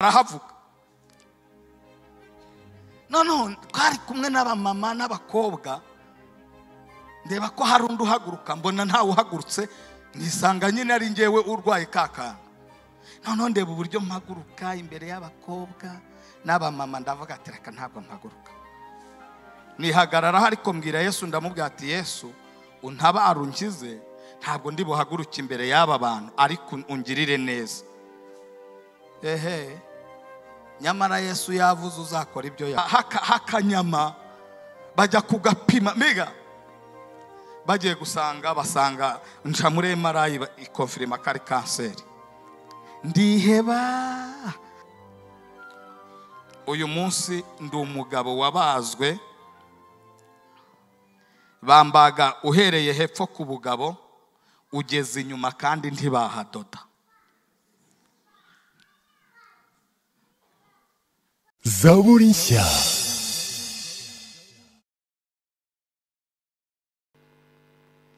arahavuga. None twari kumwe n'abamama n'abakobwa, ndeba ko hari undi uhaguruka, mbona ntawe uhagurutse, nisanga nyine ari njyewe urwaye kakanga. None ndeba uburyo mpaguruka imbere y'abakobwa n'abamama, ndavuga ati reka ntabwo mpaguruka. Nihagarara ariko mbwira Yesu, ndamubwira ati Yesu untabara unkize, ntabwo ndi buhaguruke imbere y'aba bantu, ariko ungirire neza. Nyamara Yesu yavuze uzakora ibyo hakanyama bajya kugapima mega, bagiye gusanga basanga nca muri MRI ikonfirima kari kanseri. Ndiheba. Uyu munsi ndi umugabo wabazwe, bambaga uhereye hepfo ku bugabo ugeze inyuma kandi ntibahadoda. Zaburi nshya.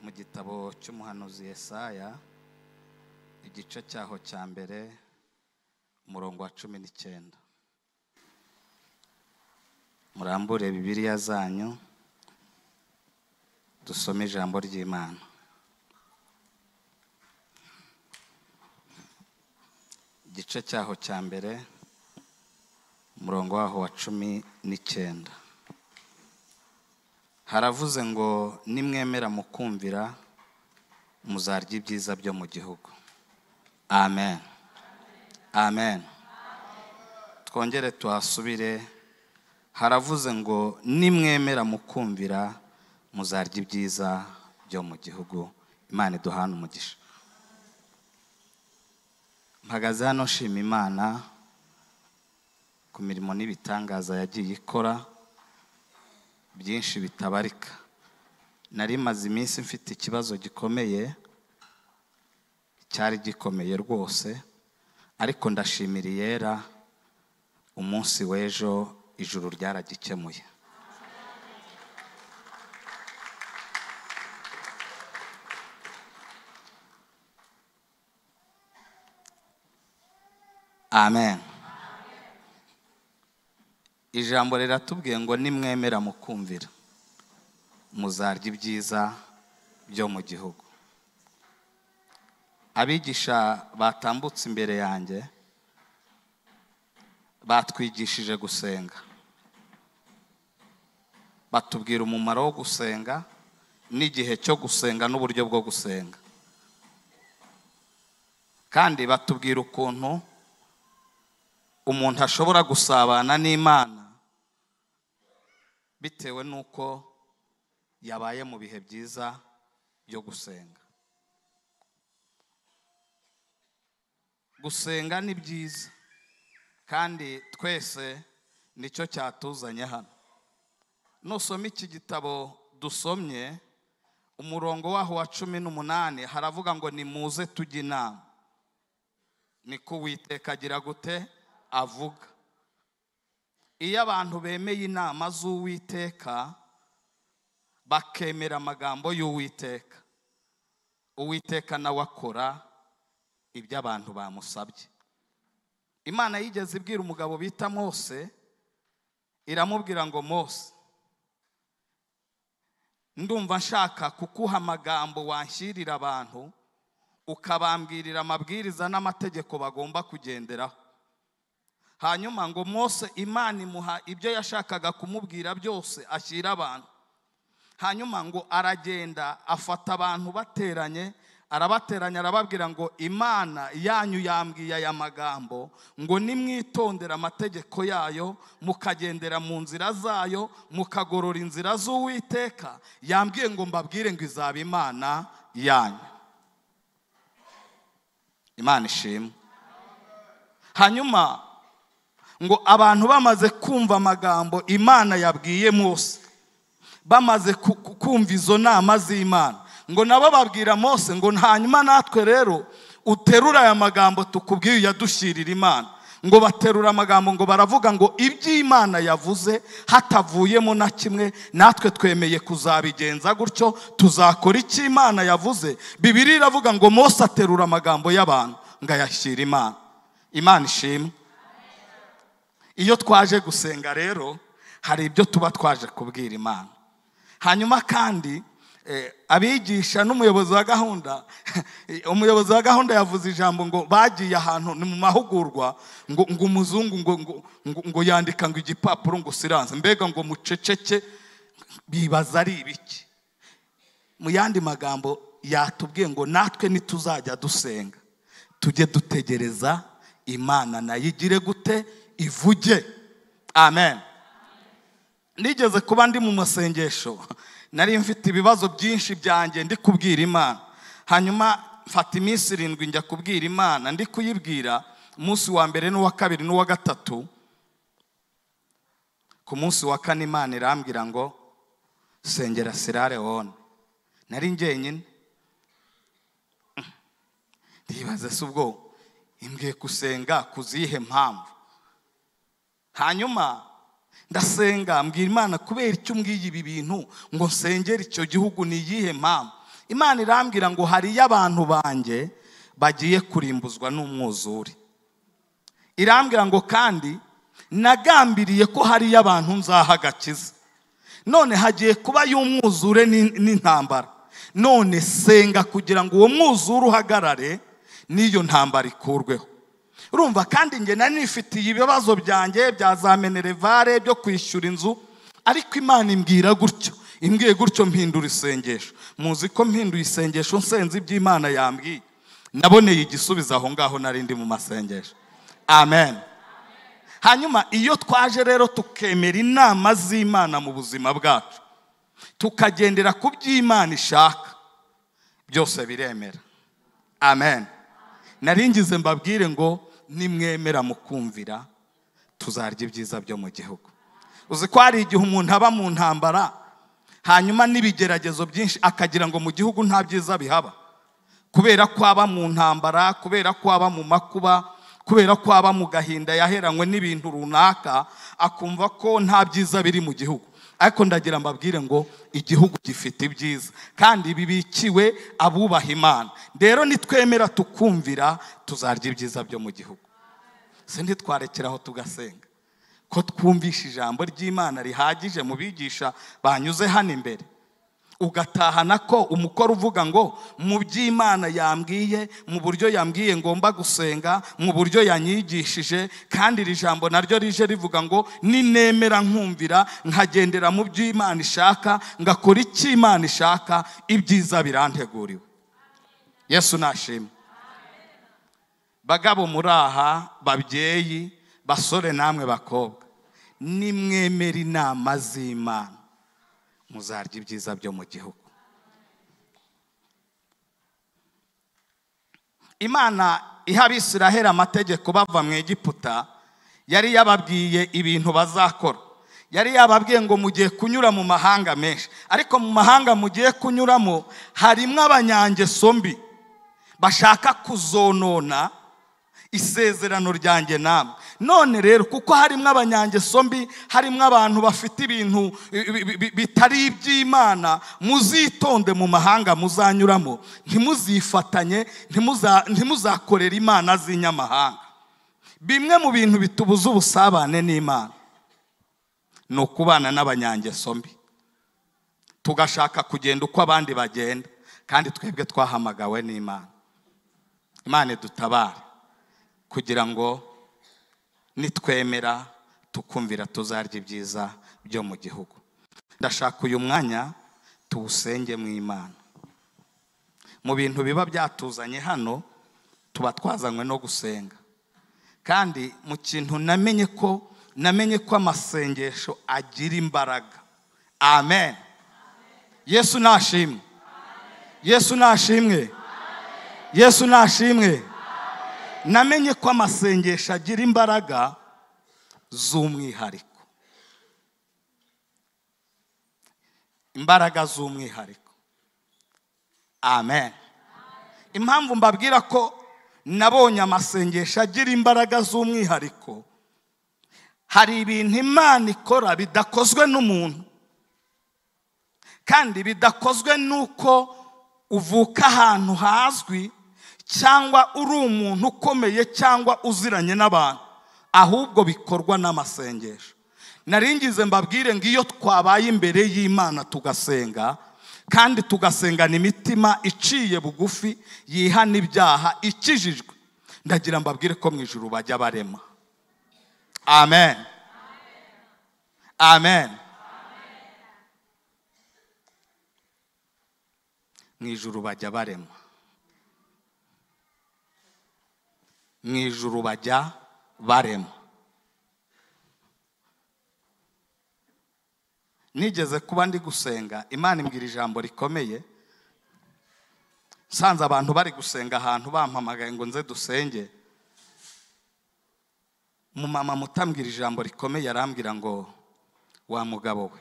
Mu gitabo cy'umuhanuzi Yesaya igice cyaho cya mbere umurongo wa 19. Murambure Bibiliya zanyu dusome ijambo ry'Imana. Igice cyaho cya mbere umurongo waho wa 19. Haravuze ngo nimwemera mukumvira muzarya ibyiza byo mu gihugu. Amen. Amen. Twongere tuhasubire. Haravuze ngo nimwemera mukumvira muzarya ibyiza byo mu gihugu. Imana iduhane umugisha. Mpagaze hano nshima Imana ku mirimo n'ibitangaza yagiye ikora byinshi bitabarika. Nari maze iminsi mfite ikibazo gikomeye, cyari gikomeye rwose, ariko ndashimira Yera, umunsi w'ejo ijuru ryaragikemuye. Amen. Ijambo riratubwiye ngo nimwemera mukumvira muzarya ibyiza byo mu gihugu. Abigisha batambutse imbere yanjye batwigishije gusenga, batubwira umumaro wo gusenga n'igihe cyo gusenga n'uburyo bwo gusenga, kandi batubwira ukuntu umuntu ashobora gusabana n'Imana bitewe nuko yabaye mu bihe byiza byo gusenga. Gusenga ni byiza kandi twese nicyo cyatuzanye hano. Nusoma iki gitabo dusomye umurongo waho wa 18 haravuga ngo nimuze tujye inama. Niko Uwiteka agira gute avuga. Iyo abantu bemeye inama z'Uwiteka bakemera amagambo y'Uwiteka, Uwiteka nawe akora ibyo abantu bamusabye. Imana yigeze ibwira umugabo bita Mose, iramubwira ngo Mose, ndumva nshaka kukuha amagambo wanshyirira abantu ukabambwirira amabwiriza n'amategeko bagomba kugenderaho. Hanyuma ngo Mose Imana imuha ibyo yashakaga kumubwira byose ashyira abantu. Hanyuma ngo aragenda afata abantu bateranye, arabateranya arababwira ngo Imana yanyu yambwiye aya magambo ngo nimwitondera amategeko yayo mukagendera mu nzira zayo mukagorora inzira z'Uwiteka, yambwiye ngo mbabwire ngo izaba Imana yanyu. Imana ishimwe. Hanyuma ngo abantu bamaze kumva amagambo Imana yabwiye Mose, bamaze kumva izo nama z'Imana, ngo nabo babwira Mose ngo hanyuma natwe rero uterura aya magambo tukubwiye yadushyirira Imana. Ngo baterura amagambo ngo baravuga ngo iby'Imana yavuze hatavuyemo na kimwe, natwe twemeye kuzabigenza gutyo, tuzakora icyo Imana yavuze. Bibiliya iravuga ngo Mose aterura amagambo y'abantu ngo ayashyira Imana. Imana ishimwe. iyo twaje gusenga rero hari ibyo tuba twaje kubwira Imana. Hanyuma kandi abigisha n'umuyobozi wa gahunda umuyobozi wa gahunda yavuze ijambo ngo bagiye ahantu ni mu mahugurwa ngo umuzungu ngo yandika ngo igipapuro ngo siranze, mbega ngo muceceke, bibaza ari ibiki. Mu yandi magambo yatubwiye ngo natwe nituzajya dusenga tujye dutegereza Imana nayo igire gute, ivuge. Amen. Nigeze kuba ndi mu masengesho, nari mfite ibibazo byinshi byanjye ndi kubwira Imana. Hanyuma mfata iminsi 7 njya kubwira Imana, ndi kuyibwira umunsi wa mbere n'uwa kabiri n'uwa gatatu. Ku munsi wa kane Imana irambwira ngo sengera Sirare wone. Nari njyenyine ndibaza se ubwo imbwiye kusenga kuzihe mpamvu. Hanyuma ndasenga mbwira Imana kubera icyo mbwiye ibi bintu ngo nsengere icyo gihugu ni iyihe mpamvu. Imana irambwira ngo hari y'abantu banjye bagiye kurimbuzwa n'umwuzure. Irambwira ngo kandi nagambiriye ko hari y'abantu nzaha agakiza. None hagiye kuba y'umwuzure n'intambara. None senga kugira ngo uwo mwuzure uhagarare n'iyo ntambara ikurweho. Urumva kandi nge nari nifitiye ibibazo byanjye bya za minerevare byo kwishyura inzu, ariko Imana imbwira gutyo, imbwiye gutyo mpindura isengesho. Muzi ko mpinduye isengesho nsenze iby'Imana yambwiye, naboneye igisubizo aho ngaho nari ndi mu masengesho. Amen. Hanyuma iyo twaje rero tukemera inama z'Imana mu buzima bwacu, tukagendera ku by'Imana ishaka, byose biremera. Amen. Naringize mbabwire ngo nimwemera mukumvira tuzarya ibyiza byo mu gihugu. Uzi ko hari igihe umuntu aba mu ntambara hanyuma n'ibigeragezo byinshi akagira ngo mu gihugu nta byiza bihaba, kubera ko aba mu ntambara, kubera ko aba mu makuba, kubera ko aba mu gahinda yaheranywe n'ibintu runaka, akumva ko nta byiza biri mu gihugu. Ariko ndagira mbabwire ngo igihugu gifite ibyiza kandi bibikiwe abubaha Imana. Rero nitwemera tukumvira tuzarya ibyiza byo mu gihugu. Se ntitwarekeraho tugasenga ko twumvisha ijambo ry'Imana rihagije mu bigisha banyuze hano imbere, ugatahana ko umukoro uvuga ngo mu by'Imana yambwiye, mu buryo yambwiye ngomba gusenga, mu buryo yanyigishije, kandi iri jambo naryo rije rivuga ngo ninemera nkumvira nkagendera mu by'Imana ishaka, ngakora icyo Imana ishaka, ibyiza biranteguriwe. Yesu nashimwe. Bagabo muraha, babyeyi, basore namwe bakobwa, nimwemera inama z'Imana muzarya ibyiza byo mu gihugu. Imana iha Abisiraheli amategeko bava mu Egiputa, yari yababwiye ibintu bazakora. Yari yababwiye ngo mugiye kunyura mu mahanga menshi, ariko mu mahanga mugiye kunyuramo harimo abanyangeso mbi bashaka kuzonona isezerano ryanjye namwe. None rero kuko harimo abanyangeso mbi, harimo abantu bafite ibintu bitari iby'Imana, muzitonde mu mahanga muzanyuramo, ntimuzifatanye, ntimuzakorera imana z'inyamahanga. Bimwe mu bintu bitubuza ubusabane n'Imana ni ukubana n'abanyangeso mbi, tugashaka kugenda uko abandi bagenda, kandi twebwe twahamagawe n'Imana. Imana idutabare kugira ngo nitwemera tukumvira tuzarya ibyiza byo mu gihugu. Ndashaka uyu mwanya tuwusenge mu Imana. Mu bintu biba byatuzanye hano tuba twazanywe no gusenga, kandi mu kintu namenye ko amasengesho agira imbaraga. Amen. Yesu nashimwe. Yesu nashimwe. Yesu nashimwe. Namenye ko amasengesho agira imbaraga z'umwihariko. Imbaraga z'umwihariko. Amen. Impamvu mbabwira ko nabonye amasengesho agira imbaraga z'umwihariko, hari ibintu Imana ikora bidakozwe n'umuntu, kandi bidakozwe nuko uvuka ahantu hazwi cyangwa uri umuntu ukomeye cyangwa uziranye n'abantu. ahubwo bikorwa n'amasengesho. Naringize mbabwire ngo iyo twabaye imbere y'Imana tugasenga, kandi tugasengana imitima iciye bugufi, yihana ibyaha, ikijijwe, ndagira mbabwire ko mu ijuru bajya barema. Amen. Amen. Mu ijuru bajya barema. Mu ijuru bajya barema. Nigeze kuba ndi gusenga, Imana imbwira ijambo rikomeye. Sanze abantu bari gusenga ahantu bampamagaye ngo nze dusenge. Mumama mutambwira ijambo rikomeye, arambwira ngo wa mugabo we,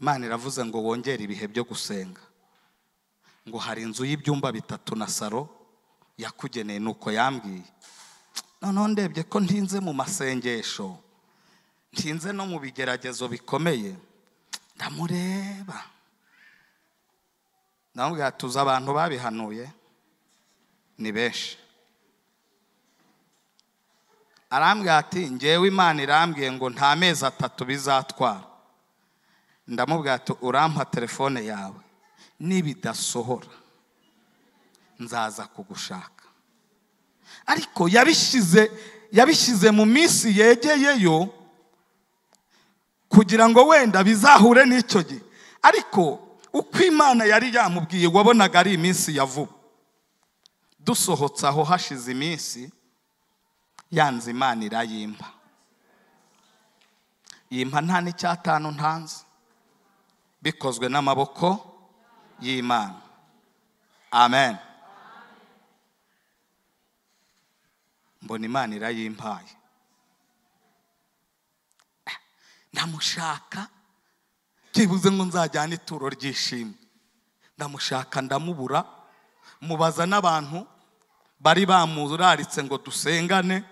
Imana iravuze ngo wongere ibihe byo gusenga, ngo hari inzu y'ibyumba 3 na saro yakugeneye. Nuko yambwiye, none ndebye ko ntinze mu masengesho, ntinze no mu bigeragezo bikomeye, ndamureba ndamubwira tuza abantu babihanuye ni benshi. Arambwira ati ngewe Imana irambwiye ngo nta mezi 3 bizatwara. Ndamubwira ati urampa telefone yawe, nibidasohora nzaza kugushaka. Ariko yabishyize mu minsi yegeyeyo kugira ngo wenda bizahure n'icyo gihe. Ariko uko Imana yari yamubwiye wabonaga ari iminsi ya vuba. Dusohotse aho hashize iminsi, yanze Imana irayimpa. Yimpa nta n'icyatanu ntanze, bikozwe n'amaboko y'Imana. Amen. Mbona Imana irayimpaye. Ndamushaka, byibuze ngo nzajyana ituro ry'ishimwe. Ndamushaka ndamubura, mubaza n'abantu bari bamuraritse ngo dusengane,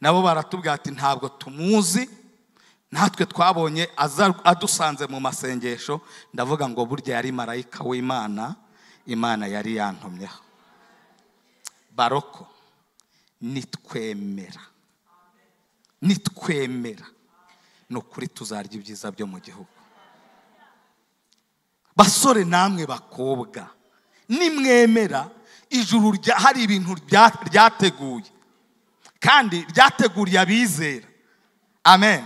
nabo baratubwira ati ntabwo tumuzi, natwe twabonye adusanze mu masengesho. Ndavuga ngo burya yari marayika w'Imana, Imana yari yantumyeho. Baroko, nitwemera nukuri tuzarya ibyiza byo mu gihugu. Basore namwe bakobwa, nimwemera, ijuru hari ibintu ryateguye, kandi ryateguriye abizera. Amen.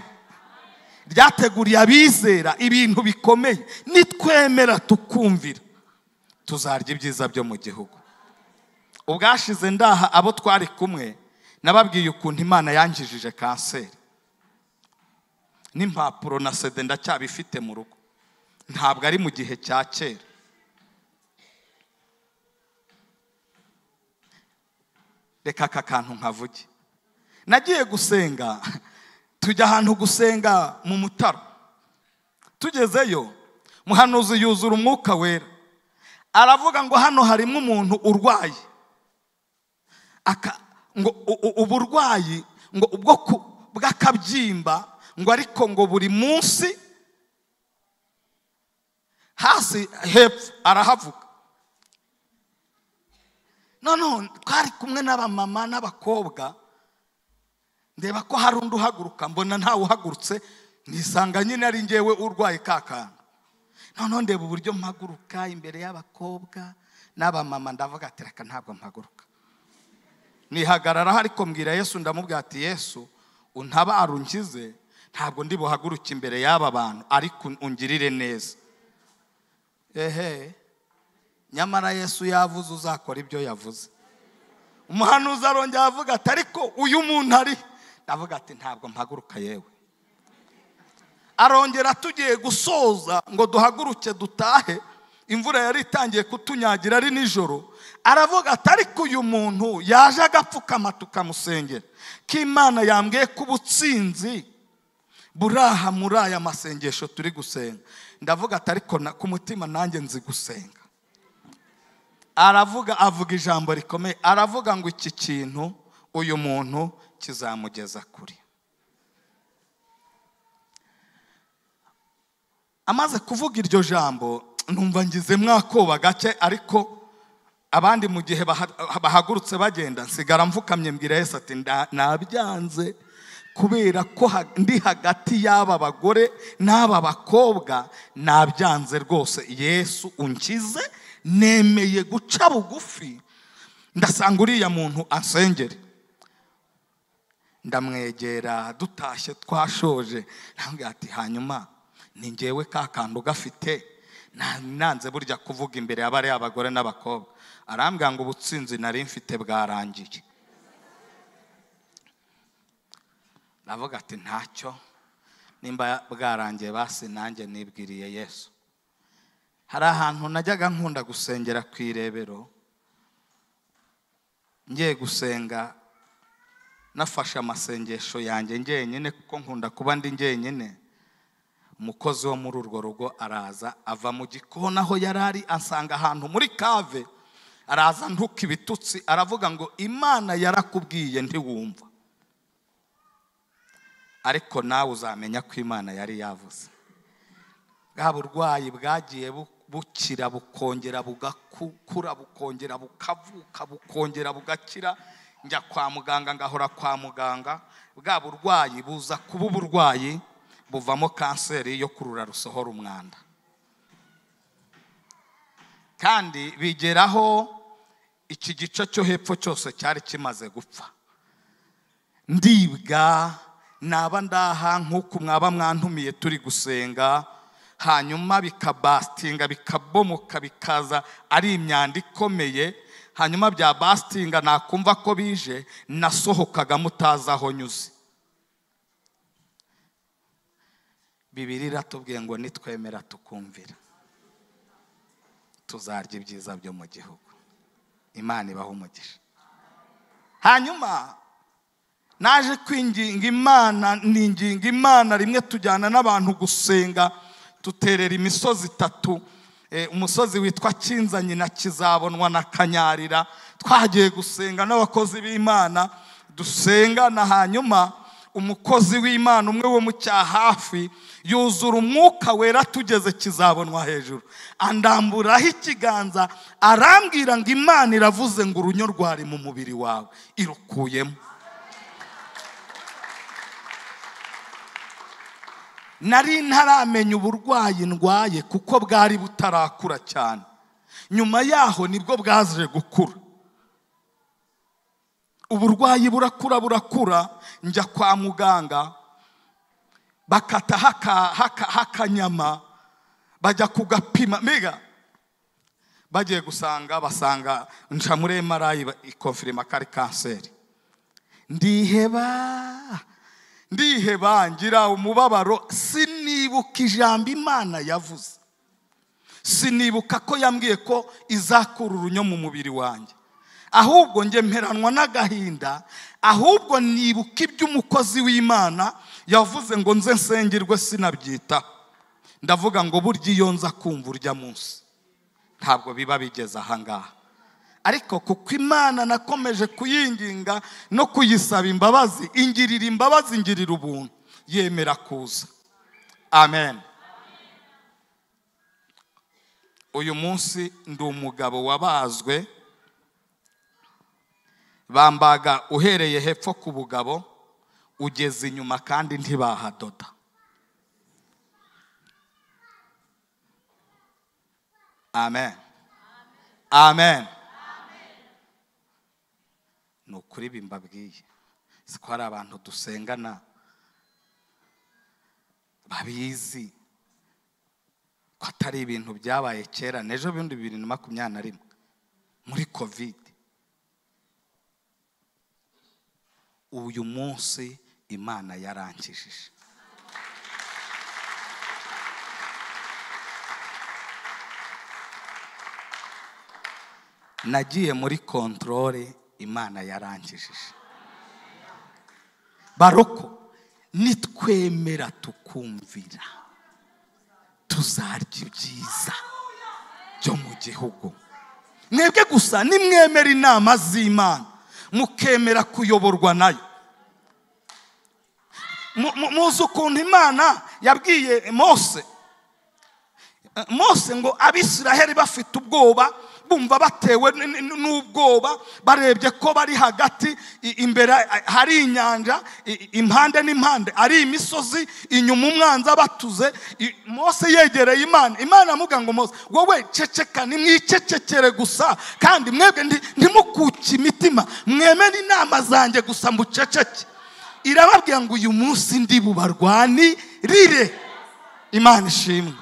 Ryateguriye abizera ibintu bikomeye. Nitwemera tukumvira, tuzarya ibyiza byo mu gihugu. Ubwashize ndaha abo twari kumwe, nababwiye ukuntu Imana yankijije kanseri. N'impapuro na CD ndacyabifite mu rugo, ntabwo ari mu gihe cya kera. Reka aka kantu nkavuge. Nagiye gusenga, tujya ahantu gusenga mu Mutara. Tugezeyo, muhanuzi yuzura umwuka wera, aravuga ngo hano harimo umuntu urwaye. Ngo uburwayi ngo ubwo bw'akabyimba, ngo ariko ngo buri munsi hasi hepfo arahavuga. None twari kumwe n'abamama n'abakobwa, ndeba ko hari undi uhaguruka, mbona ntawe uhagurutse, nisanga nyine ari ngewe urwaye kakanga. None ndeba uburyo mpaguruka imbere y'abakobwa n'abamama, ndavuga ati reka ntabwo mpaguruka. Nihagarara ariko mbwira Yesu, ndamubwira ati Yesu untabara unkize, ntabwo ndi buhaguruke imbere y'aba bantu, ariko ungirire neza. Nyamara Yesu yavuze uzakora ibyo yavuze. Umuhanuzi arongera avuga ati ariko uyu muntu ari, ndavuga ati ntabwo mpaguruka yewe. Arongera tugiye gusoza ngo duhaguruke dutahe, imvura yari itangiye kutunyagira ari nijoro. Aravuga ati ariko uyu muntu yaje agapfukama tukamusengera, ko Imana yambwiye ko ubutsinzi buraha muri aya masengesho turi gusenga. Ndavuga ati ariko ku mutima nanjye nzi gusenga. Avuga ijambo rikomeye, aravuga ngo iki kintu uyu muntu kizamugeza kuri. Amaze kuvuga iryo jambo, numva ngize mwakoba gake, ariko abandi mu gihe bahagurutse bagenda, nsigara mfukamye mbwira Yesu ati nabyanze kubera ko ndi hagati y'aba bagore n'aba bakobwa nabyanze rwose. Yesu unkize, nemeye guca bugufi, ndasanga uriya muntu ansengere. Ndamwegera, dutashye twashoje, nambwira ati hanyuma ni njyewe ka kantu gafite, nanze burya kuvuga imbere y'abari abagore n'abakobwa. Arambwira ngo ubutsinzi nari mfite bwarangiye. Navuga ati ntacyo, nimba bwarangiye basi nanjye nibwiriye Yesu. Hari ahantu najyaga nkunda gusengera ku irebero, ngiye gusenga nafashe amasengesho yanjye njyenyine kuko nkunda kuba ndi njyenyine. Umukozi wo muri urwo rugo araza, ava mu gikona aho yarari, ansanga ahantu muri kave, araza ntuka ibitutsi, aravuga ngo Imana yarakubwiye ntiwumva, ariko nawe uzamenya ko Imana yari yavuze. Bwa burwayi bwagiye bukira, bukongera bugakura, bukongera bukavuka, bukongera bugakira. Njya kwa muganga, ngahora kwa muganga. Bwa burwayi buza kuba uburwayi buvamo kanseri yo kurura rusohora umwanda. Kandi bigeraho iki gice cyo hepfo cyose cyari kimaze gupfa. Ndibwa, naba ndaha nk'uko mwaba mwantumiye turi gusenga, hanyuma bikabastinga, bikabomoka, bikaza ari imyanda ikomeye. Hanyuma bya bastinga nakumva ko bije, nasohokaga mutaza aho nyuze. Bibiliya iratubwiye ngo nitwemera tukumvira, tuzarya ibyiza byo mu gihugu. Imana ibaho umugisha. Hanyuma naje kwinginga Imana, ninginga Imana. Rimwe tujyana n'abantu gusenga, tuterera imisozi 3, umusozi witwa Kinzanyi na Kizabonwa na Kanyarira. Twagiye gusenga n'abakozi b'Imana, dusenga na hanyuma umukozi w'Imana umwe wo mu cyahafi yuzura umwuka wera, tugeze Kizabonwa hejuru, andamburaho ikiganza, arambwira ngo Imana iravuze ngo urunyo rwari mu mubiri wawe irukuyemo. Nari ntaramenya uburwayi ndwaye kuko bwari butarakura cyane. Nyuma yaho nibwo bwaje gukura. Uburwayi burakura, njya kwa muganga, bakata hakanyama, bajya kugapima. Mbega bagiye basanga nca muri MRI ikonfirima kari kanseri. Ndiheba ngira umubabaro, sinibuka ijambo Imana yavuze, sinibuka ko yambwiye ko izakura urunyo mu mubiri wanjye. Ahubwo nge mperanwa n'agahinda, ahubwo nibuka iby'umukozi w'Imana yavuze ngo nze nsengerwe, sinabyita. Ndavuga ngo burya iyo nza kumva urya munsi ntabwo biba bigeze ahangaha. Ariko kuko Imana nakomeje kuyinginga no kuyisaba imbabazi, ingirira imbabazi, ingirira ubuntu, yemera kuza. Amen. Uyu munsi ndi umugabo wabazwe, bambaga uhereye hepfo ku Bugabo ugeze inyuma kandi ntibahadoda. Amen. Amen. Nukuri bimbabwiye, siko hari abantu dusengana babizi ko atari ibintu byabaye kera. Nejo bindi 2021 muri COVID, uyu munsi Imana yarankijije. Nagiye muri controle, Imana yarankijije. Baroko, nitwemera tukumvira, tuzarya ibyiza byo mu gihugu. Mwebwe gusa nimwemera inama z'Imana, mukemera kuyoborwa nayo. Muzi ukuntu Imana yabwiye Mose ngo Abisiraheli bafite ubwoba, bumva batewe n'ubwoba, barebye ko bari hagati, imbere hari inyanja, impande n'impande ari imisozi, inyuma umwanzi abatuze. Mose yegereye Imana, Imana amuga ngo Mose, wowe ceceka, nimwicecekere gusa, kandi mwebwe ntimukuke imitima, mwemere inama zanjye gusa mbuceceke. Irababwira ngo uyu munsi ndi bubarwanirire. Imana ishimwe.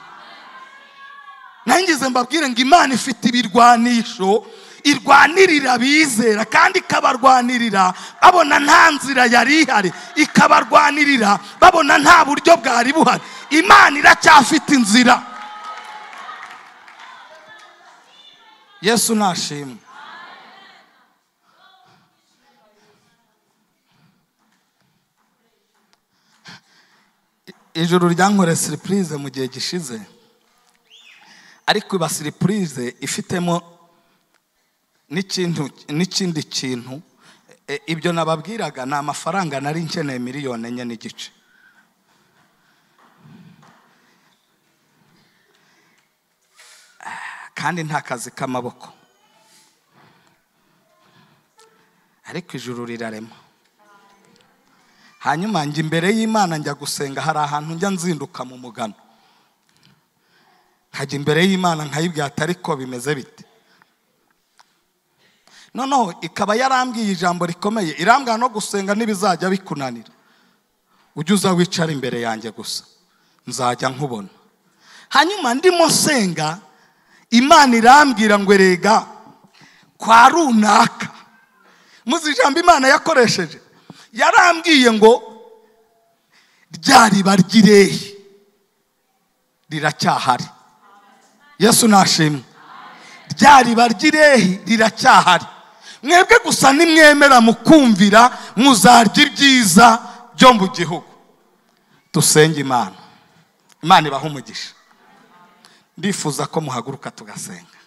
Nangize mbabwire ngo Imana ifite ibirwanisho irwanirira bizera, kandi ikabarwanirira babona nta nzira yari ihari, ikabarwanirira babona nta buryo bwari buhari. Imana iracyafite inzira. Yesu nashimwe. Ijuru ryankoreye surprise mu gihe gishize, ariko iba surprise ifitemo n'ikindi kintu. Ibyo nababwiraga ni amafaranga nari nkeneye 1.4 miliyoni. Kandi nta kazi k'amaboko, ariko ijuru rirarema. Hanyuma njye imbere y'Imana njya gusenga, hari ahantu njya nzinduka mu mugano, nkajya imbere y'Imana nkayibwira ati ariko bimeze bite. Noneho ikaba yarambwiye ijambo rikomeye, irambwira no gusenga ntibizajya bikunanira, ujye uza wicara imbere yanjye gusa nzajya nkubona. Hanyuma ndimo senga, Imana irambwira ngo erega kwa runaka. Muzi ijambo Imana yakoresheje, yarambwiye ngo ryariba ry'irehe riracyahari. Yesu nashimwe. Ryariba ry'irehe riracyahari. Mwebwe gusa nimwemera mukumvira, muzarya ibyiza byo mu gihugu. Dusenge Imana. Imana ibahe umugisha. Ndifuza ko muhaguruka tugasenga.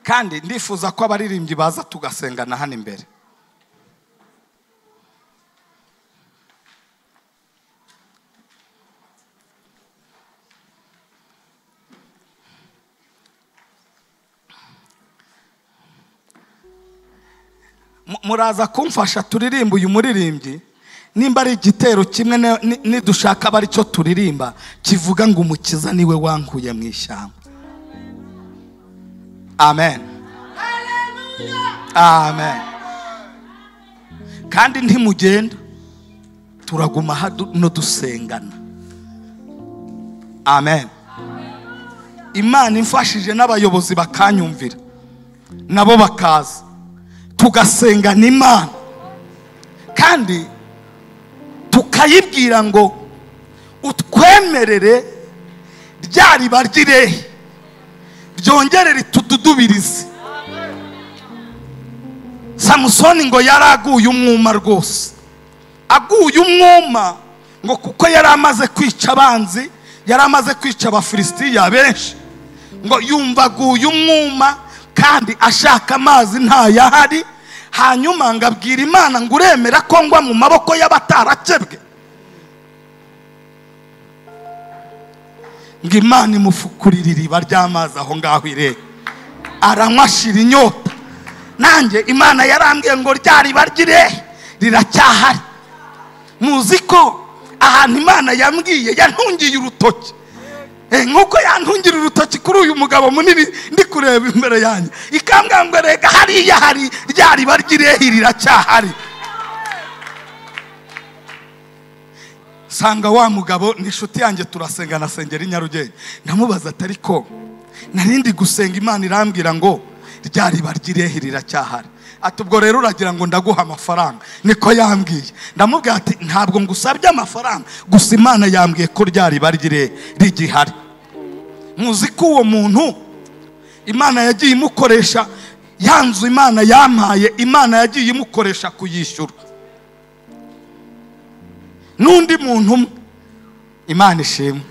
Kandi ndifuza ko abaririmbyi baza tugasengana hano imbere. Muraza kumfasha turirimba uyu muririmbyi, nimba ari igitero kimwe nidushaka bari cyo turirimba kivuga ngo umukiza niwe wankuye mu ishyamba. Amen. Amen. Kandi ntimugenda, turaguma hano dusengana. Amen. Imana imfashije n'abayobozi bakanyumvira, nabo bakaza tugasengana Imana, kandi tukayibwira ngo utwemerere ryariba ry'irehe ryongere ritududubirize. Samusoni ngo yaraguye umwuma rwose, aguye umwuma ngo kuko yari amaze kwica abanzi, yari amaze kwica Abafilisitiya benshi, ngo yumva aguye umwuma kandi ashaka amazi ntayahari. Hanyuma ngabwira Imana ngo uremera ko ngwa mu maboko y'abatarakebwe? Ngo Imana imufukurira iriba ry'amazi aho ngaho irehe, aranywa ashira inyota. Nanjye Imana yarambwiye ngo ryariba ry'irehe riracyahari. Muzi ko ahantu Imana yambwiye yantungiye urutoki, nkuko yantungira urutoki kuri uyu mugabo munini ndi kureba imbere yanjye, ikambwira ngo rega hariya hari ryariba ry'irehe riracyahari. Sanga wa mugabo ni inshuti yanjye, turasengana sengera i Nyarugenge. Ndamubaza ati ariko narindi gusenga Imana irambwira ngo ryariba ry'irehe riracyahari. Ati ubwo rero uragira ngo ndaguha amafaranga? Niko yambwiye. Ndamubwira ati ntabwo ngusabye amafaranga, gusa Imana yambwiye ko ryariba ry'irehe rigihari. Muzi ko uwo muntu Imana yagiye imukoresha, yanzu Imana yampaye, Imana yagiye imukoresha kuyishyura. N'undi muntu Imana ishimwe.